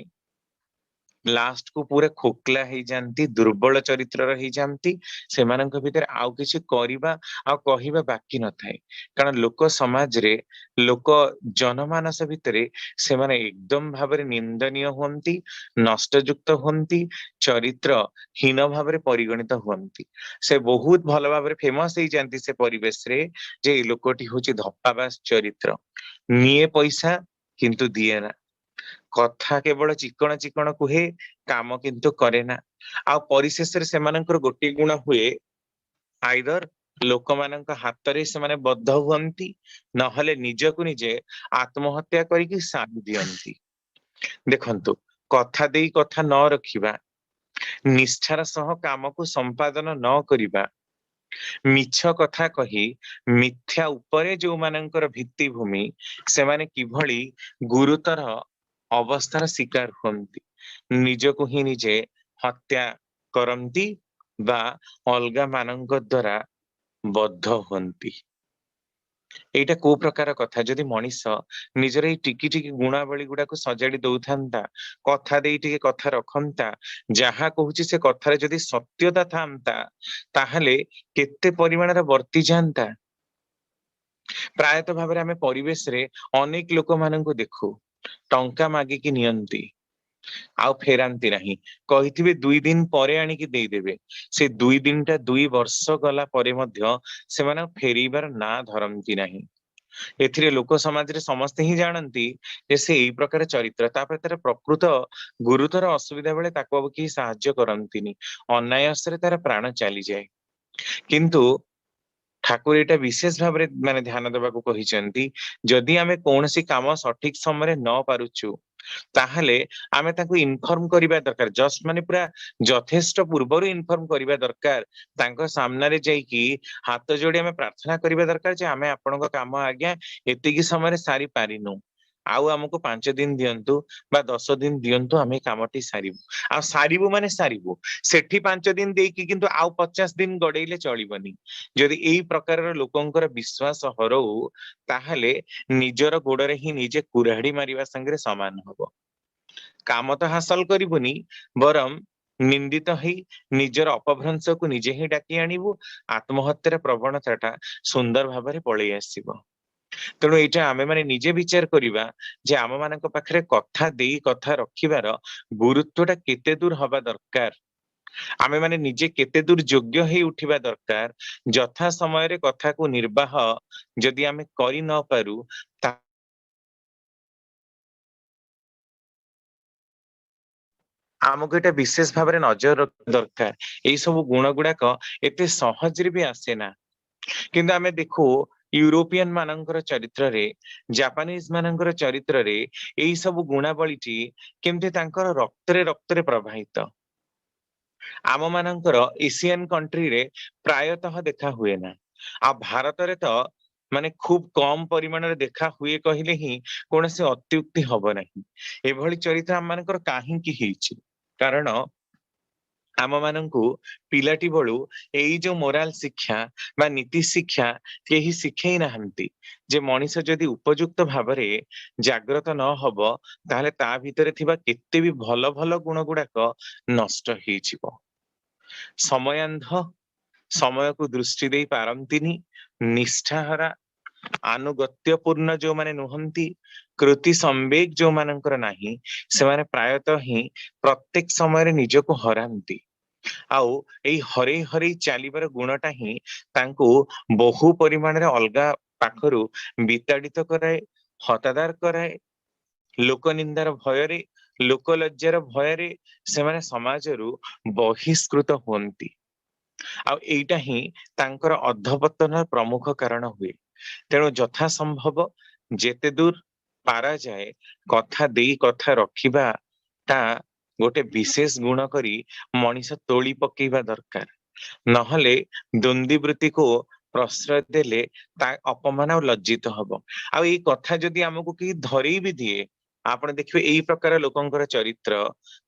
लास्ट को पूरा खोखला हो जाती, दुर्बल चरित्र हो जाती, सेमानक भितर आउ किछि करिबा आ कहिबा बाकी न थाए। कारण लोक समाज रे लोक जनमानस भितरे से माने एकदम भाबरे निंदनीय हुंती, नष्टयुक्त हुंती, चरित्र हीन भाबरे परिगणित हुंती। से बहुत भल भाबरे फेमस हो जाती से परिवेश रे जे लोकटी होची धप्पाबाज चरित्र, निये पैसा किंतु दिए ना, कथा केवल चिकण चिकण कुहे, काम किंतु करे ना। आ परिशेष रे सेमानकर गोटे गुण हुए, आइदर लोक मानक हाथ रे से माने बद्ध हुअंती, नहले निजकु निजे आत्महत्या करिकि सारी दियंती। देखंतु, कथा देई कथा न रखिबा, निष्ठार सह काम को संपादन न करिबा, मिछ कथा कही मिथ्या उपरे जो मानकर भित्ति भूमि से माने किभली गुरुतर अवस्थार शिकार हुंती, निजको ही निजे हत्या करंती बा अलगा मानक द्वारा बद्ध हुंती। एटा को प्रकार कथा जदि मनीष निजर एई टिकी टिकी गुणावली गुडा को सजाड़ी दउथांता, कथा देई टिके कथा रखंता, जहा कहूची से कथारे जदि सत्यता थांता, ताहले केते परिमाणर वर्ती जानता। प्रायतः भाबरे आमे परिवेश रे अनेक लोक माननकु देखु, टंका मागिकी नियंती आउ फेरांती नहीं, कहिथिबे 2 दिन परे आनिकी देई देबे, से 2 दिनटा 2 वर्ष गला परे मध्य सेमान फेरीबार ना धरंती नहीं। एथिरे लोक समाज रे समस्ते ही जानती जे से एई प्रकार चरित्र, तापर तार प्रकृत गुरुतर असुविधा बेले ताको अब केही साहाय्य करंतीनी, अनायासरे तार प्राण चली जाए। किंतु ठाकुर एटा विशेष भाबरे माने ध्यान देबाको कहिचंती, जदि आमे कोनसी काम सठिक समय न पारुछु, ताहले आमे ताको इन्फॉर्म करिबा दरकार, जस्ट माने पूरा यथेष्ट पूर्वरु इन्फॉर्म करिबा दरकार। तांको सामने रे जाईकी हाथ जोड़ी आमे प्रार्थना करिबा दरकार जे आमे आपनको काम आज्ञा एतिकी समय सारी पारिनु, आउ हमको 5 दिन दियंतु बा 10 दिन दियंतु, आमे कामटी सारिबु। आ सारिबु माने सारिबु, सेठी 5 दिन देकी किंतु आउ 50 दिन गडेइले चलिबनी। जदि एई प्रकारर लोकंकर विश्वास हरऊ, ताहले निजर गोड़रे ही निजे कुराड़ी मारिबा संगे समान हबो। काम तो हासिल करिबुनी, बरम निंदित ही निजर अपभ्रंश को निजे ही डाकी आनिबु, आत्महत्यार प्रवणताटा सुंदर भाबरे पळेई आसीबो। तेणु एटा आमे माने निजे विचार करिबा जे आम मानक पाखरे कथा देई कथा रखिबार गुरुत्वटा केते दूर हबा दरकार, आमे माने निजे केते दूर योग्य हे उठिबा दरकार, यथा समय रे कथा को निर्वाह जदि आमे करि न पारु, आमको एटा विशेष भाबरे नजर रखिबा दरकार। एई सब गुण गुडाक एते सहज रे भी आसे ना, किंतु आमे देखु यूरोपियन मानकर चरित्र रे, जापानीज मानकर चरित्र रे एई सब गुणावलीटी केमते तांकर रक्तरे प्रवाहित। आम मानकर एशियन कंट्री रे प्रायतः देखा हुए ना, आ भारत रे तो माने खूब कम परिमाण रे देखा हुए कहिले ही कोनसे अत्युक्ति हब नहीं। एभली चरित्र आम मानकर काहींकी हेछि, कारण आम माननकु पिलाटी बळु एई जो मोराल शिक्षा बा नीति शिक्षा केही शिखेई नाहंती, जे मनीष जदि उपयुक्त भाबरे जाग्रत न हब, ताहले ता भितरे थिबा केते भी भल भल गुण गुडाक नष्ट हेइजिवो। समयांध समय को दृष्टि देई पारंतिनी, निष्ठाहरा आनुगत्यपूर्ण जो माने नुहंती, कृति संवेग जो मानकर नाही, से माने प्रायतः ही प्रत्येक समय रे निजको हरांती। आउ एई हरेई हरेई चालिबार गुणटा ही तांको बहु परिमाण रे अलगा पाखरु विताड़ित कराए, हतादार कराए। लोक निंदार भयरे, लोक लज्जार भयरे से माने समाजरु बहिष्कृत हुअंती। आ एइटा ही तांकर अधपतन प्रमुख कारण हुए। तेणु यथा संभव जेते दूर पारा जाए कथा देई कथा रखिबा ता गोटे विशेष गुण करी मनीष तोली पकेइबा दरकार, नहले द्वंद्वी वृत्ति को प्रश्रय देले ता अपमान और लज्जित हब। आ एई कथा जदि हमको कि धरेई भी दिए, आपण देखिबे एई प्रकार लोकंकर चरित्र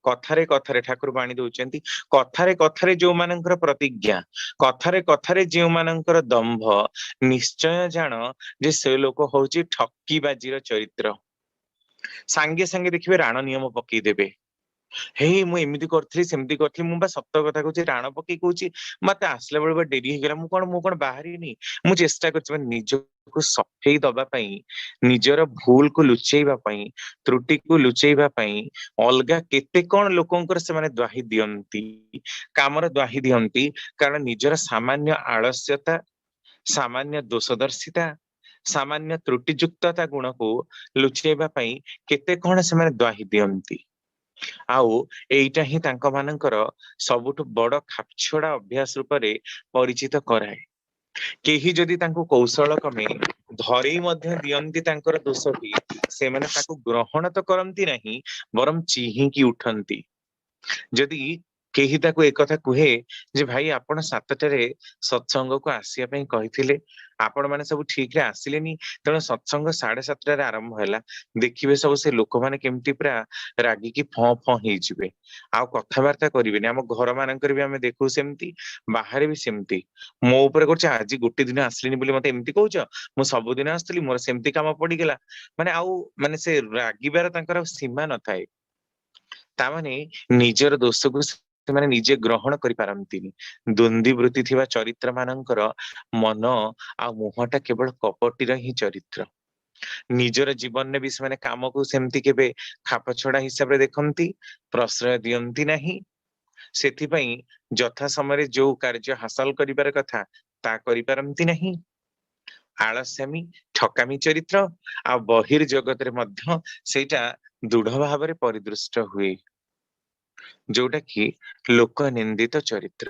कथारे कथारे ठाकुर बाणी दउचंती, कथारे कथारे जो मानकर प्रतिज्ञा, कथारे कथारे जो मानकर दंभ, निश्चय जान जे से लोक होउची ठक्की बाजीर चरित्र। सांगे सांगे देखिबे राण नियम पकेई देबे, हे ମୁଁ ଏମିତି କରିଥିଲି ସେମିତି କରିଥିଲି, ମୁଁ ବା ସତ କଥା କହୁଛି, ରାଣ ପକେଇ କହୁଛି, ମତେ ଆସିଲା ବେଳେ ବା ଡେରି ହେଇଗଲା, ମୁଁ କଣ ବାହାରିନି, ମୁଁ ଚେଷ୍ଟା କରିଛି ମାନେ ନିଜକୁ ସଫେଇ ଦବା ପାଇଁ, ନିଜର ଭୁଲକୁ ଲୁଚେଇବା ପାଇଁ, ତ୍ରୁଟିକୁ ଲୁଚେଇବା ପାଇଁ ଅଲଗା କେତେ କଣ ଲୋକଙ୍କର ସେମାନେ ଦ୍ୱାହି ଦିଅନ୍ତି, କାମର ଦ୍ୱାହି ଦିଅନ୍ତି, କାରଣ ନିଜର ସାମାନ୍ୟ ଆଳସ୍ୟତା, ସାମାନ୍ୟ ଦୋଷଦର୍ଶିତା, ସାମାନ୍ୟ ତ୍ରୁଟିଯୁକ୍ତତା ଗୁଣକୁ ଲୁଚେଇବା ପାଇଁ କେତେ କଣ ସେମାନେ ଦ୍ୱାହି ଦିଅନ୍ତି। ଆଉ ଏଇଟା ହିଁ ତାଙ୍କ ମାନଙ୍କର ସବୁଠୁ ବଡ ଖାପଛଡା ଅଭ୍ୟାସ ରୂପରେ ପରିଚିତ କରାଏ। କେହି ଯଦି ତାଙ୍କୁ କୌଶଳ କ୍ରମେ ଧରେଇ ମଧ୍ୟ ଦିଅନ୍ତି ତାଙ୍କର ଦୋଷଟି, ସେମାନେ ତାକୁ ଗ୍ରହଣ ତ କରନ୍ତି ନାହିଁ, ବରଂ ଚିହିଁକି ଉଠନ୍ତି। ଯଦି କେହି ତାକୁ ଏକଥା କୁହେ ଯେ ଭାଇ ଆପଣ 7ଟାରେ ସତ୍ସଙ୍ଗକୁ ଆସିବା ପାଇଁ କହିଥିଲେ, ଆପଣ ମାନେ ସବୁ ଠିକରେ ଆସିଲେନି, ତେଣୁ ସତ୍ସଙ୍ଗ 7:30ରେ ଆରମ୍ଭ ହେଲା, ଦେଖିବେ ସବୁ ସେ ଲୋକମାନେ କେମିତି ପୁରା ରାଗିକି ଫଁ ଫଁ ହେଇଯିବେ, ଆଉ କଥାବାର୍ତ୍ତା କରିବେନି। ଆମ ଘର ମାନଙ୍କରେ ବି ଆମେ ଦେଖୁ ସେମିତି, ବାହାରେ ବି ସେମିତି। ମୋ ଉପରେ କରୁଛି, ଆଜି ଗୋଟେ ଦିନ ଆସିଲିନି ବୋଲି ମତେ ଏମିତି କହୁଛ, ମୁଁ ସବୁଦିନ ଆସୁଥିଲି, ମୋର ସେମିତି କାମ ପଡିଗଲା। ମାନେ ଆଉ ମାନେ ସେ ରାଗିବାର ତାଙ୍କର ଆଉ ସୀମା ନଥାଏ। ତାମାନେ ନିଜର ଦୋଷକୁ ସେମାନେ ନିଜେ ଗ୍ରହଣ କରିପାରନ୍ତିନି। ଦ୍ୱନ୍ଦ୍ୱି ବୃତ୍ତି ଥିବା ଚରିତ୍ର ମାନଙ୍କର ମନ ଆଉ ମୁହଁଟା କେବଳ କପଟିର ହିଁ ଚରିତ୍ର। ନିଜର ଜୀବନରେ ବି ସେମାନେ କାମକୁ ସେମିତି କେବେ ଖାପ ଛଡା ହିସାବରେ ଦେଖନ୍ତି, ପ୍ରଶ୍ରୟ ଦିଅନ୍ତି ନାହିଁ। ସେଥିପାଇଁ ଯଥା ସମୟରେ ଯୋଉ କାର୍ଯ୍ୟ ହାସଲ କରିବାର କଥା ତା କରିପାରନ୍ତି ନାହିଁ। ଆଳସ୍ୟାମୀ, ଠକାମୀ ଚରିତ୍ର, ଆଉ ବହିର୍ ଜଗତରେ ମଧ୍ୟ ସେଇଟା ଦୃଢ ଭାବରେ ପରିଦୃଷ୍ଟ ହୁଏ, ଯୋଉଟା କି ଲୋକ ନିନ୍ଦିତ ଚରିତ୍ର।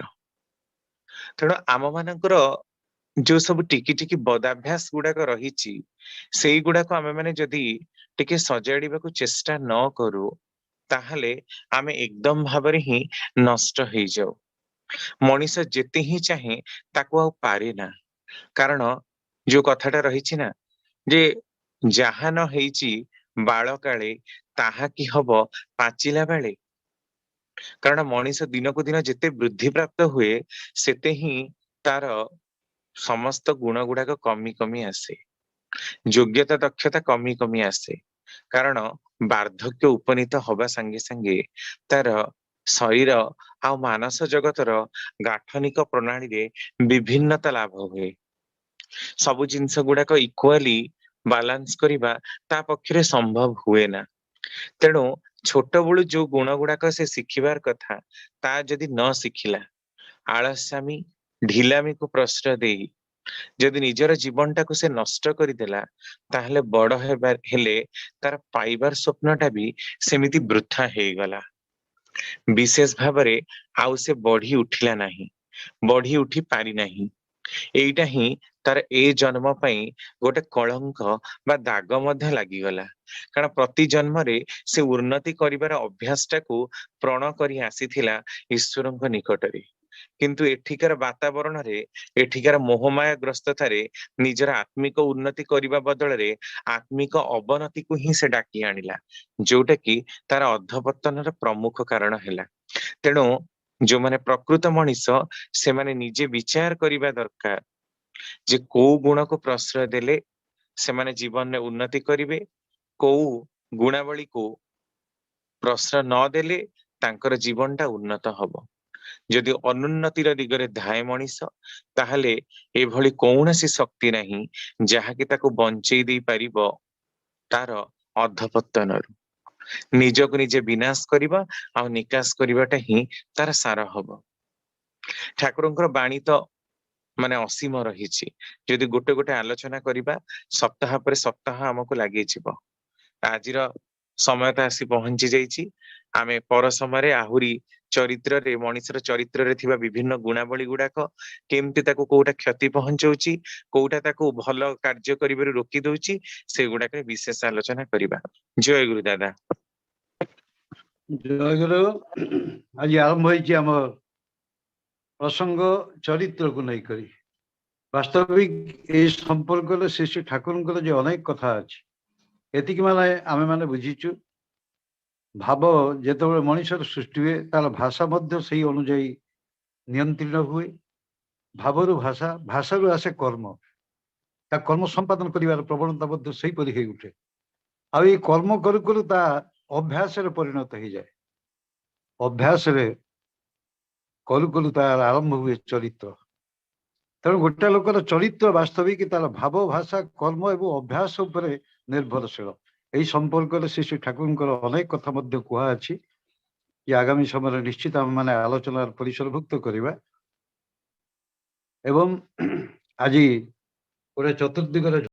ତେଣୁ ଆମ ମାନଙ୍କର ଯୋଉ ସବୁ ଟିକି ଟିକି ବଦାଭ୍ୟାସ ଗୁଡାକ ରହିଛି, ସେଇଗୁଡାକୁ ଆମେ ମାନେ ଯଦି ଟିକେ ସଜାଡିବାକୁ ଚେଷ୍ଟା ନ କରୁ, ତାହେଲେ ଆମେ ଏକଦମ ଭାବରେ ହିଁ ନଷ୍ଟ ହେଇଯାଉ। ମଣିଷ ଯେତେ ହିଁ ଚାହେଁ ତାକୁ ଆଉ ପାରେ ନା, କାରଣ ଯୋଉ କଥାଟା ରହିଛି ନା, ଯେ ଯାହା ନ ହେଇଛି ବାଳ କାଳେ, ତାହା କି ହବ ପାଚିଲା ବେଳେ। କାରଣ ମଣିଷ ଦିନକୁ ଦିନ ଯେତେ ବୃଦ୍ଧି ପ୍ରାପ୍ତ ହୁଏ, ସେତେ ହିଁ ତାର ସମସ୍ତ ଗୁଣ ଗୁଡାକ କମି କମି ଆସେ, ଯୋଗ୍ୟତା ଦକ୍ଷତା କମି କମି ଆସେ। କାରଣ ବାର୍ଦ୍ଧକ୍ୟ ଉପନୀତ ହବା ସାଙ୍ଗେ ସାଙ୍ଗେ ତାର ଶରୀର ଆଉ ମାନସ ଜଗତର ଗାଠନିକ ପ୍ରଣାଳୀରେ ବିଭିନ୍ନତା ଲାଭ ହୁଏ। ସବୁ ଜିନିଷ ଗୁଡାକ ଇକ୍ୱାଲି ବାଲାନ୍ସ କରିବା ତା ପକ୍ଷରେ ସମ୍ଭବ ହୁଏ ନା। ତେଣୁ ଛୋଟ ବେଳୁ ଯୋଉ ଗୁଣ ଗୁଡାକ ସେ ଶିଖିବାର କଥା, ତା ଯଦି ନ ଶିଖିଲା, ଆଳସ୍ୟାମୀ, ଢିଲାମିକୁ ପ୍ରଶ୍ରୟ ଦେଇ ଯଦି ନିଜର ଜୀବନଟାକୁ ସେ ନଷ୍ଟ କରିଦେଲା, ତାହେଲେ ବଡ ହେଲେ ତାର ପାଇବାର ସ୍ୱପ୍ନଟା ବି ସେମିତି ବୃଥା ହେଇଗଲା। ବିଶେଷ ଭାବରେ ଆଉ ସେ ବଢି ଉଠିଲା ନାହିଁ, ବଢି ଉଠି ପାରିନାହିଁ। ଏଇଟା ହିଁ ତାର ଏ ଜନ୍ମ ପାଇଁ ଗୋଟେ କଳଙ୍କ ବା ଦାଗ ମଧ୍ୟ ଲାଗିଗଲା। କାରଣ ପ୍ରତି ଜନ୍ମରେ ସେ ଉନ୍ନତି କରିବାର ଅଭ୍ୟାସଟାକୁ ପ୍ରଣ କରି ଆସିଥିଲା ଈଶ୍ୱରଙ୍କ ନିକଟରେ, କିନ୍ତୁ ଏଠିକାର ବାତାବରଣରେ, ଏଠିକାର ମୋହମାୟା ଗ୍ରସ୍ତତାରେ ନିଜର ଆତ୍ମିକ ଉନ୍ନତି କରିବା ବଦଳରେ ଆତ୍ମିକ ଅବନତିକୁ ହିଁ ସେ ଡାକି ଆଣିଲା, ଯୋଉଟା କି ତାର ଅଧପତନର ପ୍ରମୁଖ କାରଣ ହେଲା। ତେଣୁ ଯୋଉମାନେ ପ୍ରକୃତ ମଣିଷ, ସେମାନେ ନିଜେ ବିଚାର କରିବା ଦରକାର ଯେ କୋଉ ଗୁଣକୁ ପ୍ରଶ୍ରୟ ଦେଲେ ସେମାନେ ଜୀବନରେ ଉନ୍ନତି କରିବେ, କୋଉ ଗୁଣାବଳୀକୁ ପ୍ରଶ୍ରୟ ନଦେଲେ ତାଙ୍କର ଜୀବନଟା ଉନ୍ନତ ହବ। ଯଦି ଅନୁନ୍ନତିର ଦିଗରେ ଧାଏ ମଣିଷ, ତାହେଲେ ଏଭଳି କୌଣସି ଶକ୍ତି ନାହିଁ ଯାହାକି ତାକୁ ବଞ୍ଚେଇ ଦେଇ ପାରିବ ତାର ଅଧପତନରୁ। ନିଜକୁ ନିଜେ ବିନାଶ କରିବା ଆଉ ନିକାଶ କରିବାଟା ହିଁ ତାର ସାର ହବ। ଠାକୁରଙ୍କର ବାଣୀ ତ ମାନେ ଅସୀମ ରହିଛି। ଯଦି ଗୋଟେ ଗୋଟେ ଆଲୋଚନା କରିବା, ସପ୍ତାହ ପରେ ସପ୍ତାହ ଆମକୁ ଲାଗିଯିବ। ଆଜିର ସମୟ ତ ଆସି ପହଞ୍ଚି ଯାଇଛି। ଆମେ ପର ସମୟରେ ଆହୁରି ଚରିତ୍ରରେ, ମଣିଷର ଚରିତ୍ରରେ ଥିବା ବିଭିନ୍ନ ଗୁଣାବଳୀ ଗୁଡାକ କେମିତି ତାକୁ କୋଉଟା କ୍ଷତି ପହଞ୍ଚଉଛି, କୋଉଟା ତାକୁ ଭଲ କାର୍ଯ୍ୟ କରିବାରୁ ରୋକି ଦଉଛି, ସେଗୁଡାକରେ ବିଶେଷ ଆଲୋଚନା କରିବା। ଜୟ ଗୁରୁ ଦାଦା। ଜୟଗୁରୁ। ଆଜି ଆରମ୍ଭ ହେଇଛି ଆମର ପ୍ରସଙ୍ଗ ଚରିତ୍ରକୁ ନେଇକରି। ବାସ୍ତବିକ ଏଇ ସମ୍ପର୍କରେ ଶ୍ରୀ ଶ୍ରୀ ଠାକୁରଙ୍କର ଯେ ଅନେକ କଥା ଅଛି, ଏତିକି ମାନେ ଆମେ ମାନେ ବୁଝିଛୁ। ଭାବ ଯେତେବେଳେ ମଣିଷର ସୃଷ୍ଟି ହୁଏ, ତାର ଭାଷା ମଧ୍ୟ ସେଇ ଅନୁଯାୟୀ ନିୟନ୍ତ୍ରିତ ହୁଏ। ଭାବରୁ ଭାଷା, ଭାଷାରୁ ଆସେ କର୍ମ, ତା କର୍ମ ସମ୍ପାଦନ କରିବାର ପ୍ରବଣତା ମଧ୍ୟ ସେଇପରି ହେଇ ଉଠେ। ଆଉ ଏଇ କର୍ମ କରୁ କରୁ ତା ଅଭ୍ୟାସରେ ପରିଣତ ହେଇଯାଏ। ଅଭ୍ୟାସ ରେ କଲୁ କଲୁ ତାର ଆରମ୍ଭ ହୁଏ ଚରିତ୍ର। ତେଣୁ ଗୋଟେ ଲୋକର ଚରିତ୍ର ବାସ୍ତବିକ ତାର ଭାବ ଭାଷା କର୍ମ ଏବଂ ଅଭ୍ୟାସ ଉପରେ ନିର୍ଭରଶୀଳ। ଏହି ସମ୍ପର୍କରେ ଶ୍ରୀ ଶ୍ରୀ ଠାକୁରଙ୍କର ଅନେକ କଥା ମଧ୍ୟ କୁହାଅଛି, କି ଆଗାମୀ ସମୟରେ ନିଶ୍ଚିତ ଆମେମାନେ ଆଲୋଚନାର ପରିସରଭୁକ୍ତ କରିବା। ଏବଂ ଆଜି ଗୋଟେ ଚତୁର୍ଦିଗରେ